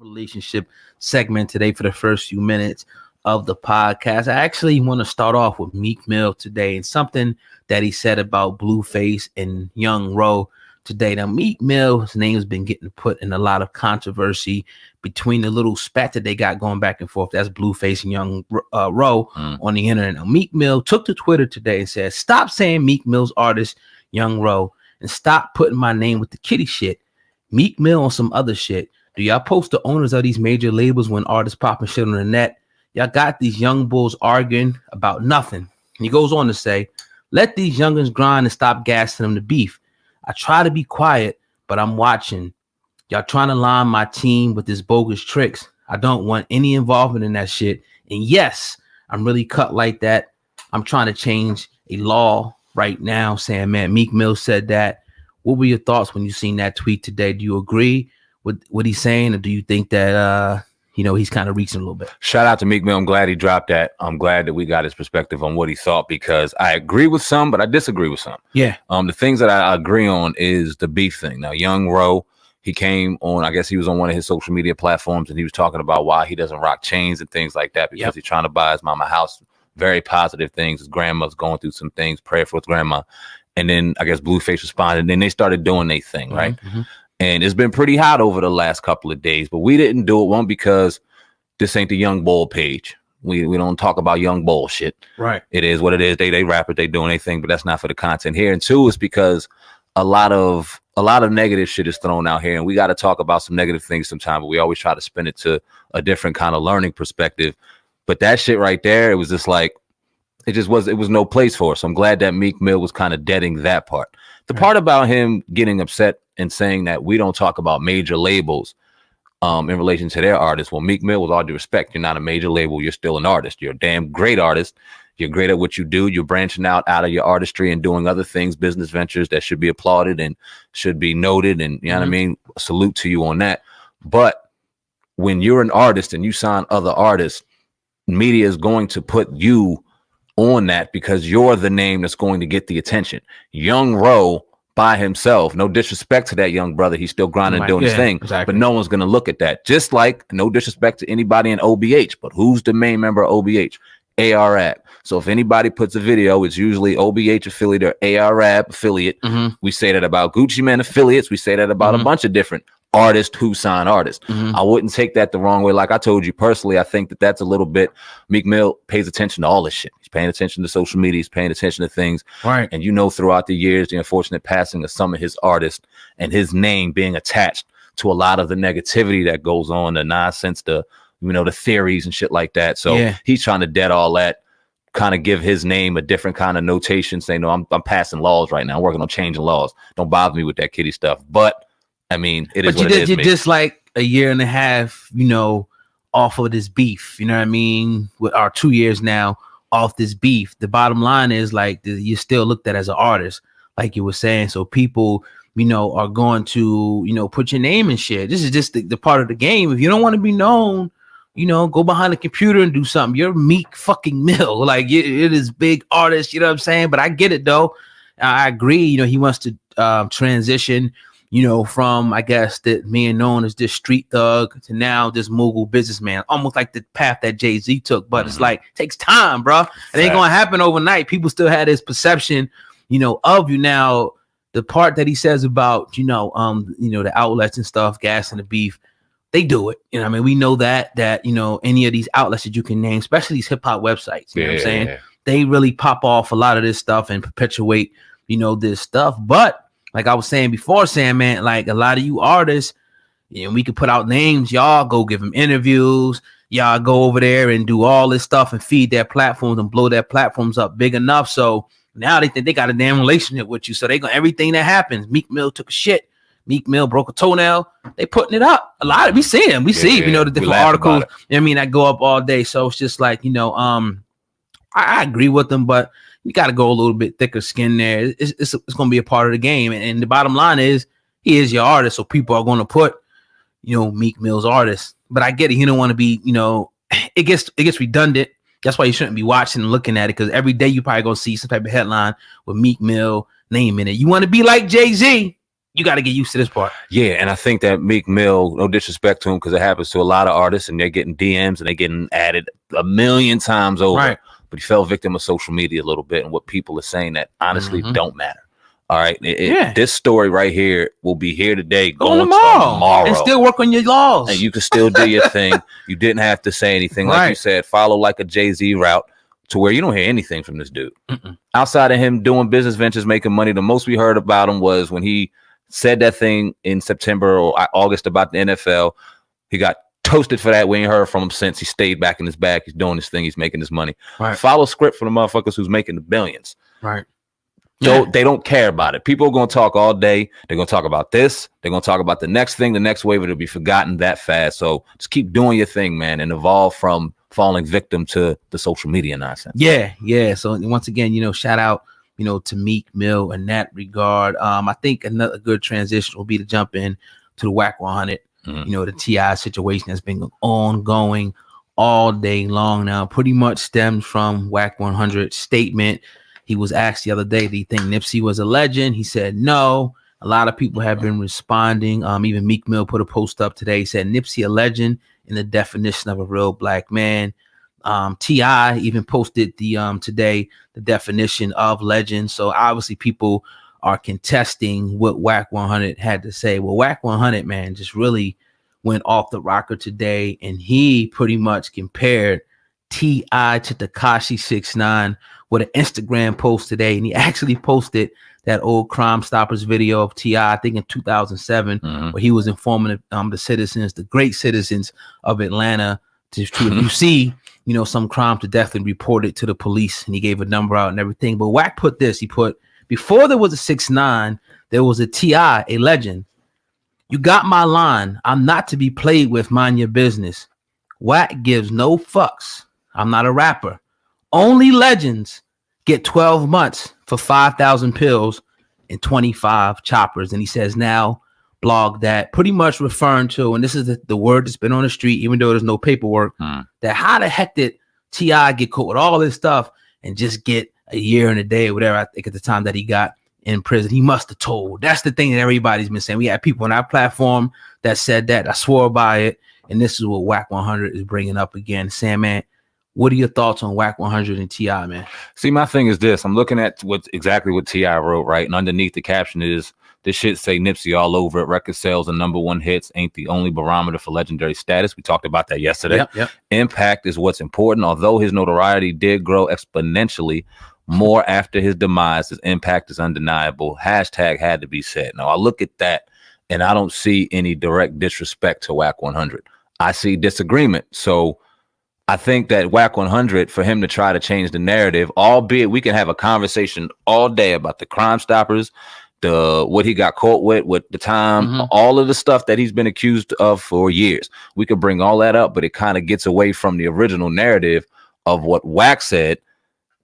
relationship segment today for the first few minutes of the podcast. I actually want to start off with Meek Mill today and something that he said about Blueface and Young Ro today. Now, Meek Mill, his name has been getting put in a lot of controversy between the little spat that they got going back and forth. That's Blueface and Young Ro on the internet. Now, Meek Mill took to Twitter today and said, "Stop saying Meek Mill's artist, Young Ro, and stop putting my name with the kitty shit. Meek Mill on some other shit. Do y'all post the owners of these major labels when artists popping shit on the net? Y'all got these young bulls arguing about nothing." And he goes on to say, "Let these youngins grind and stop gassing them to beef. I try to be quiet, but I'm watching. Y'all trying to line my team with this bogus tricks. I don't want any involvement in that shit. And yes, I'm really cut like that. I'm trying to change a law right now," saying, man, Meek Mill said that. What were your thoughts when you seen that tweet today? Do you agree with what he's saying, or do you think that he's kind of reaching a little bit? Shout out to Meek Mill. I'm glad he dropped that. I'm glad that we got his perspective on what he thought, because I agree with some, but I disagree with some. Yeah. The things that I agree on is the beef thing. Now, Young Ro, he came on, I guess he was on one of his social media platforms, and he was talking about why he doesn't rock chains and things like that, because he's trying to buy his mama a house. Very positive things. His grandma's going through some things. Prayer for his grandma. And then I guess Blueface responded. And then they started doing their thing, right? Mm-hmm. And it's been pretty hot over the last couple of days. But we didn't do it, one, because this ain't the Young Bull page. We don't talk about Young Bull shit. Right. It is what it is. They rap it, they doing their thing, but that's not for the content here. And two, is because a lot of negative shit is thrown out here, and we got to talk about some negative things sometime, but we always try to spin it to a different kind of learning perspective. But that shit right there, it was just like, it was no place for us. So I'm glad that Meek Mill was kind of deading that part. The part about him getting upset and saying that we don't talk about major labels in relation to their artists. Well, Meek Mill, with all due respect, you're not a major label. You're still an artist. You're a damn great artist. You're great at what you do. You're branching out of your artistry and doing other things, business ventures that should be applauded and should be noted. And you know what I mean? Salute to you on that. But when you're an artist and you sign other artists, media is going to put you on that because you're the name that's going to get the attention. Young Ro by himself, no disrespect to that young brother, he's still grinding, doing his thing, exactly. But no one's going to look at that. Just like no disrespect to anybody in OBH, but who's the main member of OBH? ARAB. So if anybody puts a video, it's usually OBH affiliate or ARAB affiliate. Mm-hmm. We say that about Gucci Mane affiliates. We say that about a bunch of different artists who sign artists. I wouldn't take that the wrong way. Like I told you personally, I think that that's a little bit, Meek Mill pays attention to all this shit. He's paying attention to social media. He's paying attention to things. Right. And throughout the years, the unfortunate passing of some of his artists and his name being attached to a lot of the negativity that goes on, the nonsense, the theories and shit like that. So he's trying to dead all that, kind of give his name a different kind of notation, saying, no, I'm passing laws right now. I'm working on changing laws. Don't bother me with that kitty stuff. But I mean, it is what it is. You're just like a year and a half, off of this beef. You know what I mean? With our 2 years now off this beef. The bottom line is like you're still looked at as an artist, like you were saying. So people, are going to, put your name in shit. This is just the part of the game. If you don't want to be known, go behind the computer and do something. You're Meek fucking Mill. Like it is big artist. You know what I'm saying? But I get it though. I agree. He wants to transition. From, I guess, that being known as this street thug to now this mogul businessman, almost like the path that Jay-Z took. But it's like, it takes time, bro. It ain't going to happen overnight. People still had this perception, of you. Now, the part that he says about, the outlets and stuff, gas and the beef, they do it. We know that, any of these outlets that you can name, especially these hip hop websites, you know what I'm saying? They really pop off a lot of this stuff and perpetuate, this stuff. But like I was saying before, Sam, man, like a lot of you artists, we could put out names. Y'all go give them interviews. Y'all go over there and do all this stuff and feed their platforms and blow their platforms up big enough. So now they think they got a damn relationship with you. So they go everything that happens. Meek Mill took a shit. Meek Mill broke a toenail. They putting it up. A lot of we see them. We see, the different articles. That go up all day. So it's just like, I agree with them, but you got to go a little bit thicker skin there. It's going to be a part of the game. And the bottom line is, he is your artist. So people are going to put, Meek Mill's artist. But I get it. You don't want to be, it gets redundant. That's why you shouldn't be watching and looking at it, because every day you probably going to see some type of headline with Meek Mill name in it. You want to be like Jay-Z. you got to get used to this part. Yeah, and I think that Meek Mill, no disrespect to him, because it happens to a lot of artists, and they're getting DMs and they're getting added a million times over. Right. But he fell victim of social media a little bit and what people are saying that honestly don't matter. All right. This story right here will be here today, going tomorrow. And still work on your laws. And you can still do your thing. You didn't have to say anything. Like you said, follow like a Jay-Z route to where you don't hear anything from this dude. Outside of him doing business ventures, making money, the most we heard about him was when he said that thing in September or August about the NFL. He got toasted for that. We ain't heard from him since. He stayed back in his bag. He's doing his thing. He's making his money. Right. Follow script for the motherfuckers who's making the billions. Right. So they don't care about it. People are going to talk all day. They're going to talk about this. They're going to talk about the next thing, the next wave. It'll be forgotten that fast. So just keep doing your thing, man, and evolve from falling victim to the social media nonsense. Yeah. So once again, shout out, to Meek Mill in that regard. I think another good transition will be to jump in to the Whack 100. The T.I. situation has been ongoing all day long now. Pretty much stems from Whack 100 statement. He was asked the other day, do you think Nipsey was a legend? He said no. A lot of people have been responding. Even Meek Mill put a post up today. He said Nipsey a legend in the definition of a real black man. T.I. even posted today the definition of legend. So obviously people are contesting what Whack 100 had to say. Well, Whack 100, man, just really went off the rocker today, and he pretty much compared T.I. to Tekashi 6ix9ine with an Instagram post today, and he actually posted that old Crime Stoppers video of T.I., I think in 2007, where he was informing the citizens, the great citizens of Atlanta, to if you see, some crime, to definitely report it to the police, and he gave a number out and everything. But Whack put this, he put, before there was a 6ix9ine, there was a T.I., a legend. You got my line. I'm not to be played with, mind your business. Whack gives no fucks. I'm not a rapper. Only legends get 12 months for 5,000 pills and 25 choppers. And he says now, blog that, pretty much referring to, and this is the word that's been on the street, even though there's no paperwork, that how the heck did T.I. get caught with all this stuff and just get a year and a day or whatever, I think at the time that he got in prison. He must have told. That's the thing that everybody's been saying. We had people on our platform that said that. I swore by it. And this is what Whack 100 is bringing up again. Sam, man, what are your thoughts on Whack 100 and T.I., man? See, my thing is this. I'm looking at exactly what T.I. wrote, right? And underneath the caption is, this shit say Nipsey all over it. Record sales and #1 hits ain't the only barometer for legendary status. We talked about that yesterday. Yep. Impact is what's important. Although his notoriety did grow exponentially more after his demise, his impact is undeniable. Hashtag had to be said. Now, I look at that, and I don't see any direct disrespect to Whack 100. I see disagreement. So I think that Whack 100, for him to try to change the narrative, albeit we can have a conversation all day about the Crime Stoppers, what he got caught with the time, all of the stuff that he's been accused of for years. We could bring all that up, but it kind of gets away from the original narrative of what Whack said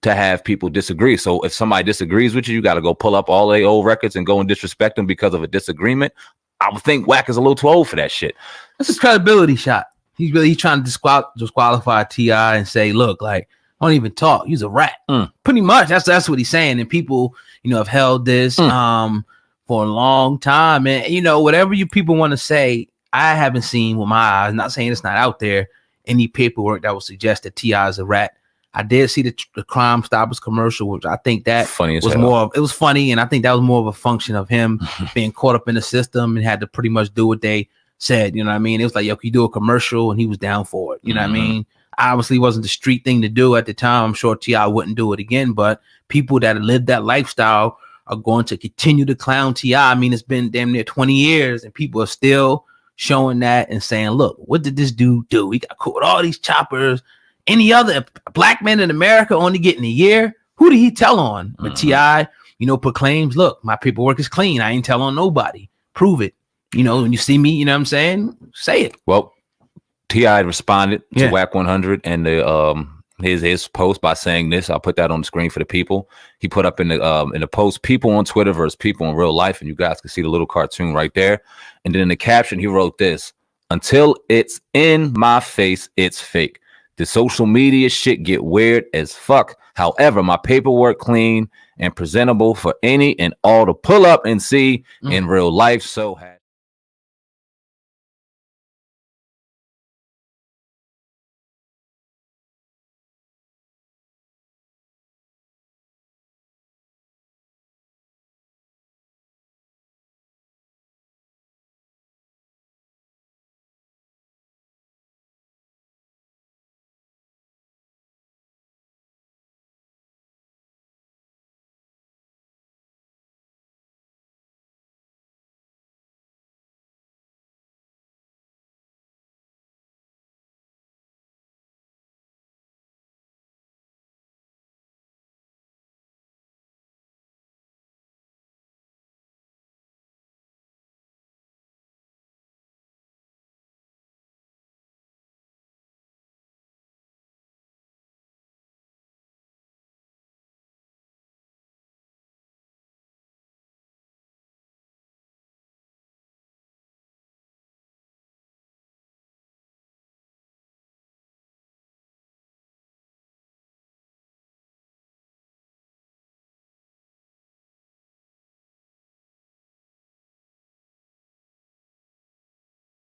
to have people disagree. So if somebody disagrees with you, you got to go pull up all the old records and go and disrespect them because of a disagreement. I would think Whack is a little too old for that shit. That's a credibility shot. He's trying to disqualify T.I. and say, look, like, don't even talk. He's a rat. Pretty much. That's what he's saying. And people, have held this for a long time. And, whatever you people want to say, I haven't seen with my eyes, not saying it's not out there, any paperwork that would suggest that T.I. is a rat. I did see the Crime Stoppers commercial, which I think that it was funny. And I think that was more of a function of him being caught up in the system and had to pretty much do what they said. You know what I mean? It was like, yo, can you do a commercial? And he was down for it. You know what I mean? Obviously, it wasn't the street thing to do at the time. I'm sure T.I. wouldn't do it again, but people that lived that lifestyle are going to continue to clown T.I. I mean, it's been damn near 20 years, and people are still showing that and saying, look, what did this dude do? He got caught with all these choppers. Any other black man in America only getting a year? Who did he tell on? But T.I., proclaims, look, my paperwork is clean. I ain't tell on nobody. Prove it. When you see me, you know what I'm saying? Say it. Well, T.I. responded to Whack 100 and his post by saying this. I'll put that on the screen for the people. He put up in the post, people on Twitter versus people in real life, and you guys can see the little cartoon right there. And then in the caption, he wrote this: until it's in my face, it's fake. The social media shit get weird as fuck. However, my paperwork clean and presentable for any and all to pull up and see in real life. So